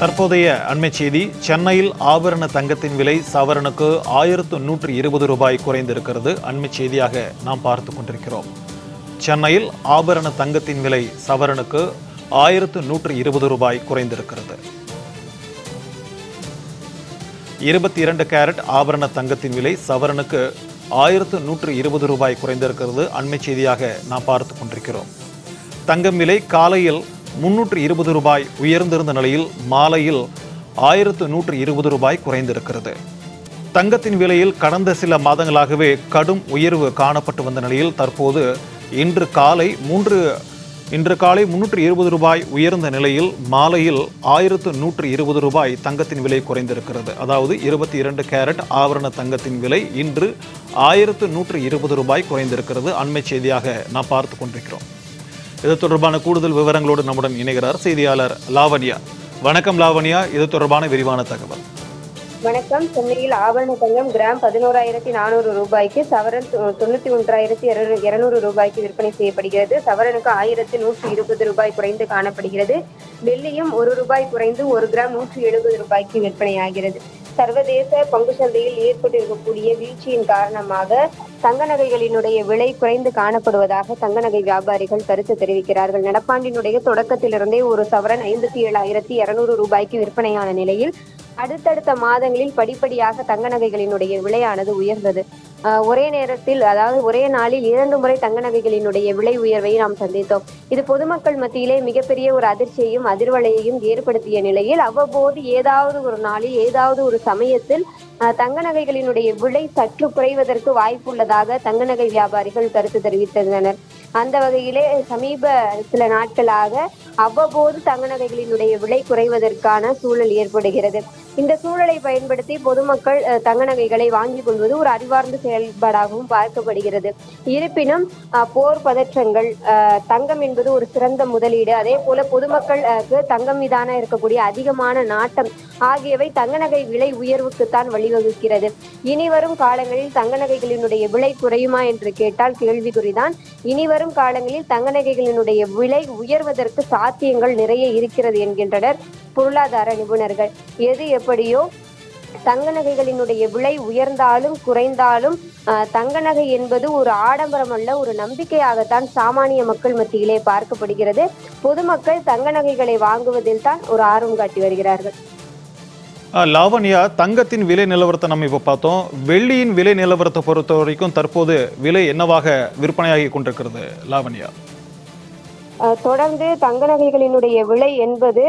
தற்போதைய அண்மை செய்தி. சென்னையில் ஆபரண தங்கத்தின் விலை சவரனுக்கு 1120 ரூபாய் குறைந்திருக்கிறது. அண்மை செய்தியாக நாம் பார்த்து கொண்டிருக்கிறோம். சென்னையில் ஆபரண தங்கத்தின் விலை சவரனுக்கு 1120 ரூபாய் குறைந்திருக்கிறது. 22 கேரட் ஆபரண தங்கத்தின் விலை சவரனுக்கு 1120 ரூபாய் குறைந்திருக்கிறது. அண்மை செய்தியாக நாம் பார்த்து கொண்டிருக்கிறோம். தங்கம் விலை காலையில் 320 ரூபாய் உயர்ந்திருந்த நிலையில் மாலையில் 1120 ரூபாய் குறைந்திருக்கிறது. தங்கத்தின் விலையில் கடந்த சில மாதங்களாகவே கடும் உயர்வு காணப்பட்டு வந்த நிலையில் தற்போது இன்று காலை 320 ரூபாய் உயர்ந்த நிலையில் மாலையில் 1120 ரூபாய் தங்கத்தின் விலை குறைந்திருக்கிறது. அதாவது 22 கேரட் ஆபரண தங்கத்தின் விலை இன்று 1120 ரூபாய் குறைந்திருக்கிறது. அண்மை செய்தியாக நாம் பார்த்து கொண்டிருக்கிறோம். இது தொடர்பான கூடுதல் விவரங்களோடு நம்முடன் இணைகிறார் செய்தியாளர் லாவண்யா. வணக்கம் லாவண்யா, இது தொடர்பான விரிவான தகவல். வணக்கம். சென்னையில் ஆபரண தங்கம் கிராம் 11,400 ரூபாய்க்கு, சவரன் 91,200 ரூபாய்க்கு விற்பனை செய்யப்படுகிறது. சவரனுக்கு 1,120 ரூபாய் குறைந்து காணப்படுகிறது. வெள்ளியும் 1 ரூபாய் குறைந்து 1 கிராம் 170 ரூபாய்க்கு விற்பனையாகிறது. சர்வதேச பங்கு சந்தையில் ஏற்பட்டிருக்கக்கூடிய வீழ்ச்சியின் காரணமாக தங்க நகைகளினுடைய விலை குறைந்து காணப்படுவதாக தங்க நகை வியாபாரிகள் கருத்து தெரிவிக்கிறார்கள். நடப்பாண்டினுடைய தொடக்கத்திலிருந்தே ஒரு சவரன் 57,200 ரூபாய்க்கு விற்பனையான நிலையில் அடுத்தடுத்த மாதங்களில் படிப்படியாக தங்க நகைகளினுடைய விலையானது உயர்ந்தது. ஒரே நேரத்தில், அதாவது ஒரே நாளில் 2 முறை தங்க நகைகளினுடைய விலை உயர்வை நாம் சந்தித்தோம். இது பொதுமக்கள் மத்தியிலே மிகப்பெரிய ஒரு அதிர்ச்சியையும் அதிர்வலையையும் ஏற்படுத்திய நிலையில் அவ்வப்போது ஏதாவது ஒரு நாளில் ஏதாவது ஒரு சமயத்தில் தங்க நகைகளினுடைய விலை சற்று குறைவதற்கு வாய்ப்புள்ளதாக தங்க நகை வியாபாரிகள் கருத்து தெரிவித்திருந்தனர். அந்த வகையிலே சமீப சில நாட்களாக அவ்வப்போது தங்க நகைகளினுடைய விலை குறைவதற்கான சூழல் ஏற்படுகிறது. இந்த சூழலை பயன்படுத்தி பொதுமக்கள் தங்க நகைகளை வாங்கிக் கொள்வது ஒரு அறிவார்ந்த செயல்பாடாகவும் பார்க்கப்படுகிறது. இருப்பினும் போர் பதற்றங்கள், தங்கம் என்பது ஒரு சிறந்த முதலீடு, அதே போல பொதுமக்களுக்கு தங்கம் மீதான இருக்கக்கூடிய அதிகமான நாட்டம் ஆகியவை தங்க நகை விலை உயர்வுக்குத்தான் வழிவகுக்கிறது. இனி வரும் காலங்களில் தங்க நகைகளினுடைய விலை குறையுமா என்று கேட்டால் கேள்விக்குறிதான். இனி வரும் காலங்களில் தங்க நகைகளினுடைய விலை உயர்வதற்கு சாத்தியங்கள் நிறைய இருக்கிறது என்கின்றனர் பொருளாதார நிபுணர்கள். எது எப்படியோ தங்க நகைகளினுடைய விலை உயர்ந்தாலும் குறைந்தாலும் தங்க நகை என்பது ஒரு ஆடம்பரம் அல்ல, ஒரு நம்பிக்கையாகத்தான் சாமானிய மக்கள் மத்தியிலே பார்க்கப்படுகிறது. பொதுமக்கள் தங்க நகைகளை வாங்குவதில் தான் ஒரு ஆர்வம் காட்டி வருகிறார்கள். லாவண்யா, தங்கத்தின் விலை நிலவரத்தை நம்ம இப்போ பார்த்தோம். வெள்ளியின் விலை நிலவரத்தை பொறுத்த வரைக்கும் தற்போது விலை என்னவாக விற்பனையாகி கொண்டிருக்கிறது லாவண்யா? தொடர்ந்து தங்க நகைகளினுடைய விலை என்பது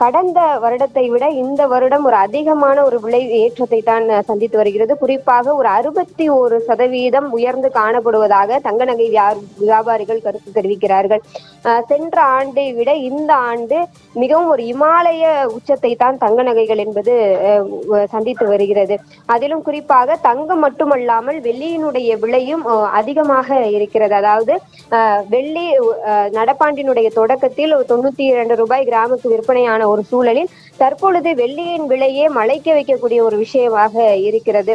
கடந்த வருடத்தை விட இந்த வருடம் ஒரு அதிகமான ஒரு விலை ஏற்றத்தை தான் சந்தித்து வருகிறது. குறிப்பாக ஒரு 61% உயர்ந்து காணப்படுவதாக தங்க நகை வியாபாரிகள் கருத்து தெரிவிக்கிறார்கள். சென்ற ஆண்டை விட இந்த ஆண்டு மிகவும் ஒரு இமாலய உச்சத்தை தான் தங்க நகைகள் என்பது சந்தித்து வருகிறது. அதிலும் குறிப்பாக தங்கம் மட்டுமல்லாமல் வெள்ளியினுடைய விலையும் அதிகமாக இருக்கிறது. அதாவது வெள்ளி நடப்பாண்டினுடைய தொடக்கத்தில் 92 ரூபாய் கிராமுக்கு விற்பனையான ஒரு சூழலில் தற்பொழுது வெள்ளியின் விலையே மலைக்க வைக்கக்கூடிய ஒரு விஷயமாக இருக்கிறது.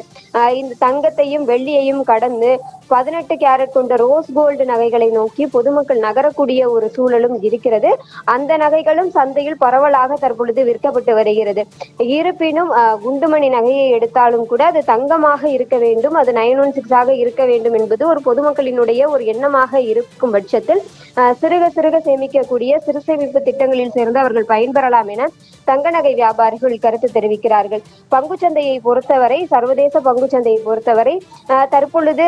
இந்த தங்கத்தையும் வெள்ளியையும் கடந்து 18 கேரட் கொண்ட ரோஸ் கோல்டு நகைகளை நோக்கி பொதுமக்கள் நகரக்கூடிய ஒரு சூழலும் இருக்கிறது. அந்த நகைகளும் சந்தையில் பரவலாக தற்பொழுது விற்கப்பட்டு வருகிறது. இருப்பினும் குண்டுமணி நகையை எடுத்தாலும் கூட அது தங்கமாக இருக்க வேண்டும், அது 916 இருக்க வேண்டும் என்பது ஒரு பொதுமக்களினுடைய ஒரு எண்ணமாக இருக்கும் பட்சத்தில் சிறுக சிறுக சேமிக்கக்கூடிய சிறு சேமிப்பு திட்டங்களில் சேர்ந்து அவர்கள் பயன்பெறலாம் என தங்க நகை வியாபாரிகள் கருத்து தெரிவிக்கிறார்கள். பங்குச்சந்தையை பொறுத்தவரை, சர்வதேச பங்குச்சந்தையை பொறுத்தவரை தற்பொழுது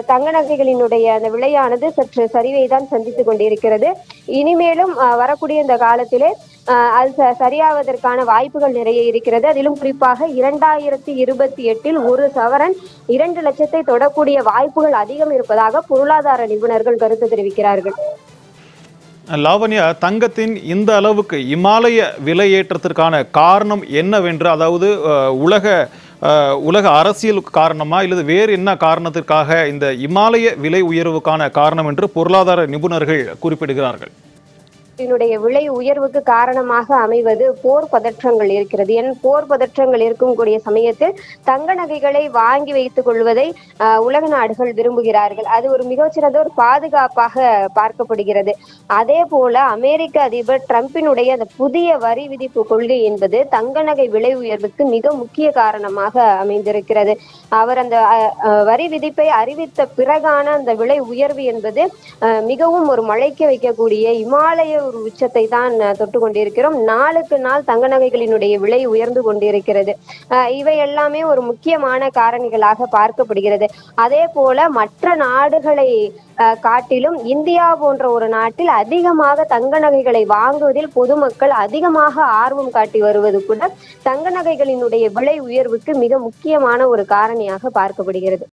தங்க நகைகளினுடைய அந்த விலையானது சற்று சரிவை தான் சந்தித்துக் கொண்டிருக்கிறது. இனிமேலும் வரக்கூடிய இந்த காலத்திலே அது சரியாவதற்கான வாய்ப்புகள் நிறைய இருக்கிறது. அதிலும் குறிப்பாக 2028 ஒரு சவரன் 2 லட்சத்தை தொடக்கூடிய வாய்ப்புகள் அதிகம் இருப்பதாக பொருளாதார நிபுணர்கள் கருத்து தெரிவிக்கிறார்கள். லாவண்யா, தங்கத்தின் இந்த அளவுக்கு இமாலய விலை ஏற்றத்திற்கான காரணம் என்னவென்று, அதாவது உலக அரசியல் காரணமா இல்லது வேறு என்ன காரணத்திற்காக இந்த இமாலய விலை உயர்வுக்கான காரணம் என்று பொருளாதார நிபுணர்கள் குறிப்பிடுகிறார்கள்? இதனுடைய விலை உயர்வுக்கு காரணமாக அமைவது போர் பதற்றங்கள் இருக்கிறது. போர் பதற்றங்கள் இருக்கக்கூடிய சமயத்தில் தங்க நகைகளை வாங்கி வைத்துக் கொள்வதை உலக நாடுகள் விரும்புகிறார்கள். அது ஒரு மிகச்சிறந்த ஒரு பாதுகாப்பாக பார்க்கப்படுகிறது. அதே போல அமெரிக்க அதிபர் டிரம்பினுடைய அந்த புதிய வரி விதிப்பு கொள்கை என்பது தங்க நகை விலை உயர்வுக்கு மிக முக்கிய காரணமாக அமைந்திருக்கிறது. அவர் அந்த வரி விதிப்பை அறிவித்த பிறகான அந்த விலை உயர்வு என்பது மிகவும் ஒரு மலைக்க வைக்கக்கூடிய இமாலய ஒரு உச்சத்தை தான் தொட்டு கொண்டிருக்கிறோம். நாளுக்கு நாள் தங்க நகைகளினுடைய விலை உயர்ந்து கொண்டிருக்கிறது. இவை எல்லாமே ஒரு முக்கியமான காரணிகளாக பார்க்கப்படுகிறது. அதே போல மற்ற நாடுகளை காட்டிலும் இந்தியா போன்ற ஒரு நாட்டில் அதிகமாக தங்க நகைகளை வாங்குவதில் பொதுமக்கள் அதிகமாக ஆர்வம் காட்டி வருவது கூட தங்க நகைகளினுடைய விலை உயர்வுக்கு மிக முக்கியமான ஒரு காரணியாக பார்க்கப்படுகிறது.